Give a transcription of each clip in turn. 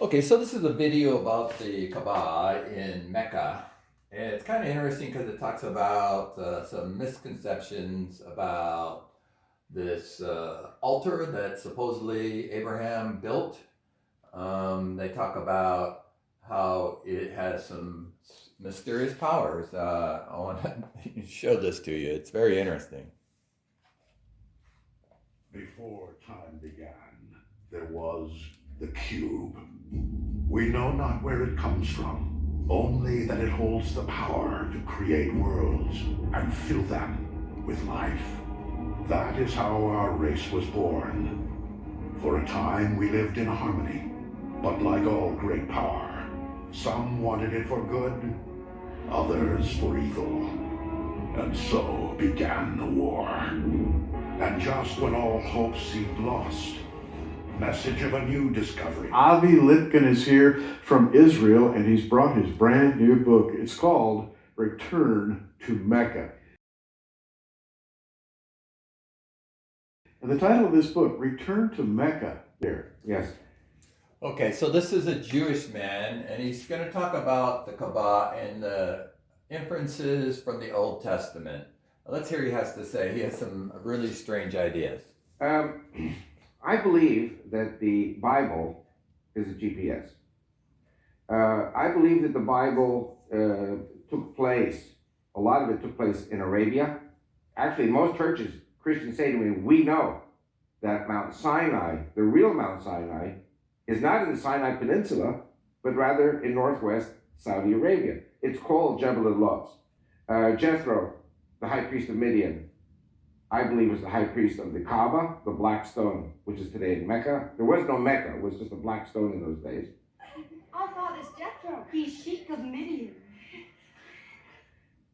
Okay, so this is a video about the Kaaba in Mecca. And it's kind of interesting because it talks about some misconceptions about this altar that supposedly Abraham built. They talk about how it has some mysterious powers. I want to show this to you. It's very interesting. Before time began, there was the cube. We know not where it comes from, only that it holds the power to create worlds and fill them with life. That is how our race was born. For a time we lived in harmony, but like all great power, some wanted it for good, others for evil. And so began the war. And just when all hope seemed lost, message of a new discovery. Avi Lipkin is here from Israel, and he's brought his brand new book. It's called Return to Mecca. And the title of this book, Return to Mecca, there, yes. Okay, so this is a Jewish man, and he's going to talk about the Kaaba and the inferences from the Old Testament. Let's hear what he has to say. He has some really strange ideas. I believe that the Bible is a GPS. I believe that the Bible took place, a lot of it took place in Arabia. Actually, most churches, Christians say to me, we know that Mount Sinai, the real Mount Sinai, is not in the Sinai Peninsula, but rather in northwest Saudi Arabia. It's called Jebel al-Lawz. Jethro, the high priest of Midian, I believe was the high priest of the Kaaba, the black stone, which is today in Mecca. There was no Mecca, it was just a black stone in those days. Our father's Jethro. He's Sheik of Midian.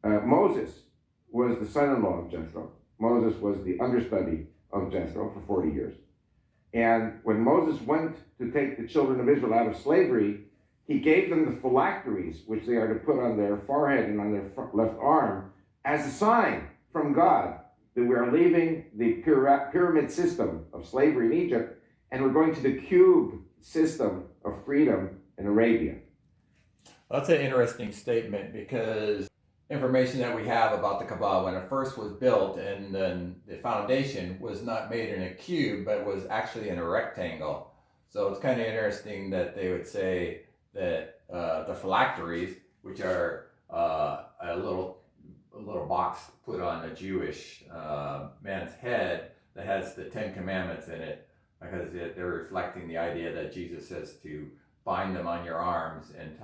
Moses was the son-in-law of Jethro. Moses was the understudy of Jethro for 40 years. And when Moses went to take the children of Israel out of slavery, he gave them the phylacteries, which they are to put on their forehead and on their left arm, as a sign from God that we are leaving the pyramid system of slavery in Egypt and we're going to the cube system of freedom in Arabia. That's an interesting statement because information that we have about the Kaaba when it first was built and then the foundation was not made in a cube but was actually in a rectangle. So it's kind of interesting that they would say that the phylacteries, which are a little box put on a Jewish man's head that has the Ten Commandments in it, because they're reflecting the idea that Jesus says to bind them on your arms and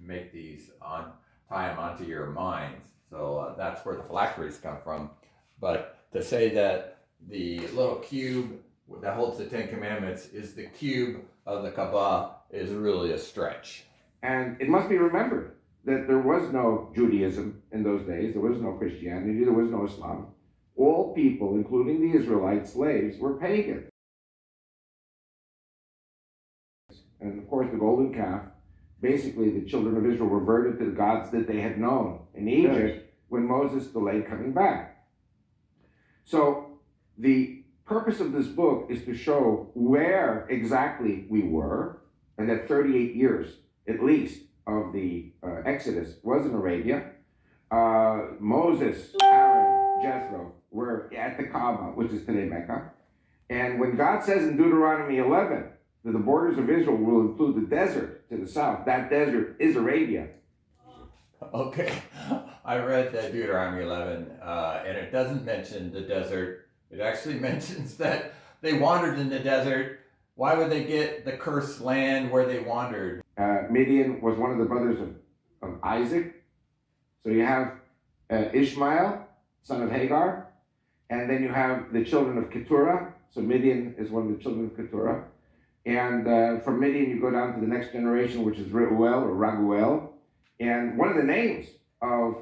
make these tie them onto your minds. So that's where the phylacteries come from. But to say that the little cube that holds the Ten Commandments is the cube of the Kaaba is really a stretch. And it must be remembered that there was no Judaism in those days, there was no Christianity, there was no Islam. All people, including the Israelite slaves, were pagan. And of course, the golden calf, basically the children of Israel reverted to the gods that they had known in Egypt when Moses delayed coming back. So the purpose of this book is to show where exactly we were, and that 38 years at least of the Exodus was in Arabia. Moses, Aaron, Jethro were at the Kaaba, which is today Mecca. And when God says in Deuteronomy 11 that the borders of Israel will include the desert to the south, that desert is Arabia. Okay, I read that Deuteronomy 11, and it doesn't mention the desert. It actually mentions that they wandered in the desert. Why would they get the cursed land where they wandered? Midian was one of the brothers of Isaac. So you have Ishmael, son of Hagar, and then you have the children of Keturah. So Midian is one of the children of Keturah. And from Midian, you go down to the next generation, which is Reuel or Raguel. And one of the names of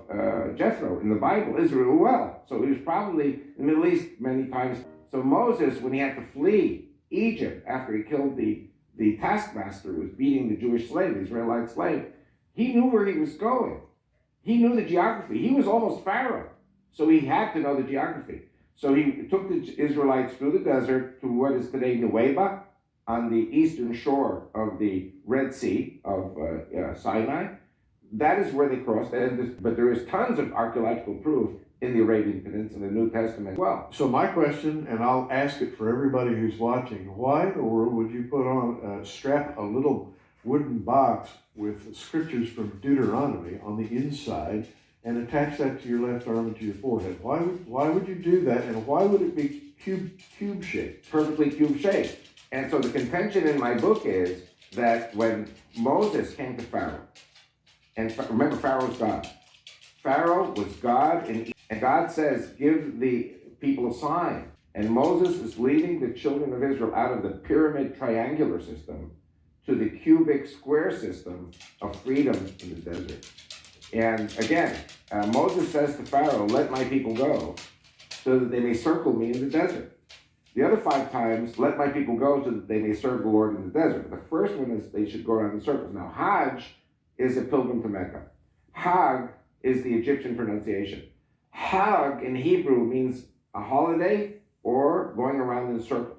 Jethro in the Bible is Reuel. So he was probably in the Middle East many times. So Moses, when he had to flee Egypt after he killed the taskmaster who was beating the Jewish slave, the Israelite slave, he knew where he was going. He knew the geography. He was almost Pharaoh. So he had to know the geography. So he took the Israelites through the desert to what is today Nueva, on the eastern shore of the Red Sea of Sinai. That is where they crossed. But there is tons of archaeological proof in the Arabian Peninsula, the New Testament as well. So my question, and I'll ask it for everybody who's watching, why in the world would you put on, strap a little wooden box with scriptures from Deuteronomy on the inside and attach that to your left arm and to your forehead? Why would you do that, and why would it be cube shaped? Perfectly cube shaped. And so the contention in my book is that when Moses came to Pharaoh, and remember, Pharaoh's God. Pharaoh was God, and God says, give the people a sign. And Moses is leading the children of Israel out of the pyramid triangular system to the cubic square system of freedom in the desert. And again, Moses says to Pharaoh, let my people go so that they may circle me in the desert. The other 5 times, let my people go so that they may serve the Lord in the desert. The first one is they should go around in circles. Now, Hajj is a pilgrim to Mecca. Hag is the Egyptian pronunciation. Hag in Hebrew means a holiday or going around in circles.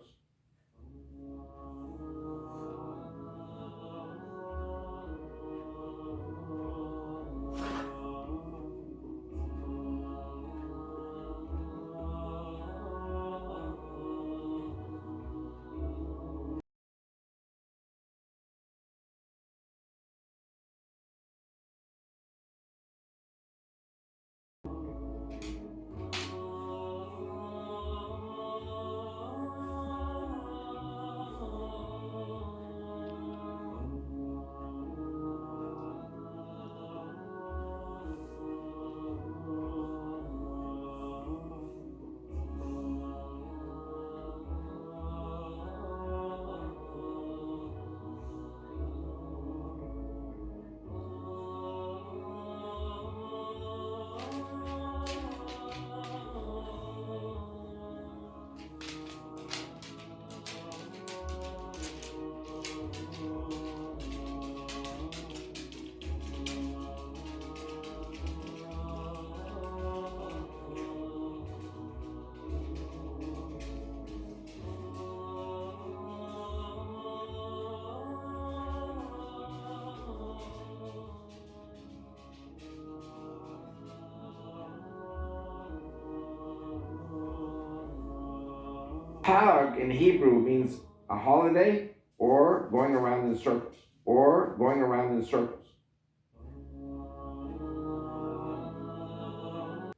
Hag in Hebrew means a holiday or going around in circles. Or going around in circles.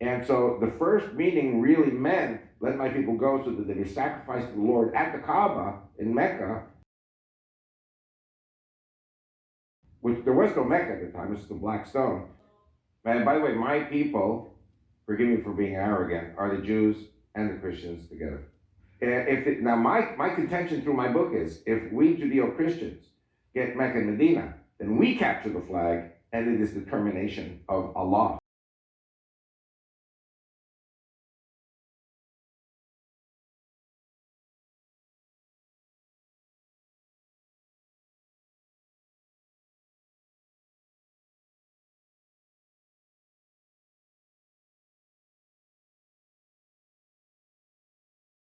And so the first meaning really meant, let my people go so that they may sacrifice to the Lord at the Kaaba in Mecca, which there was no Mecca at the time, it's the black stone. And by the way, my people, forgive me for being arrogant, are the Jews and the Christians together. Now, my contention through my book is, if we Judeo-Christians get Mecca and Medina, then we capture the flag, and it is the termination of Allah.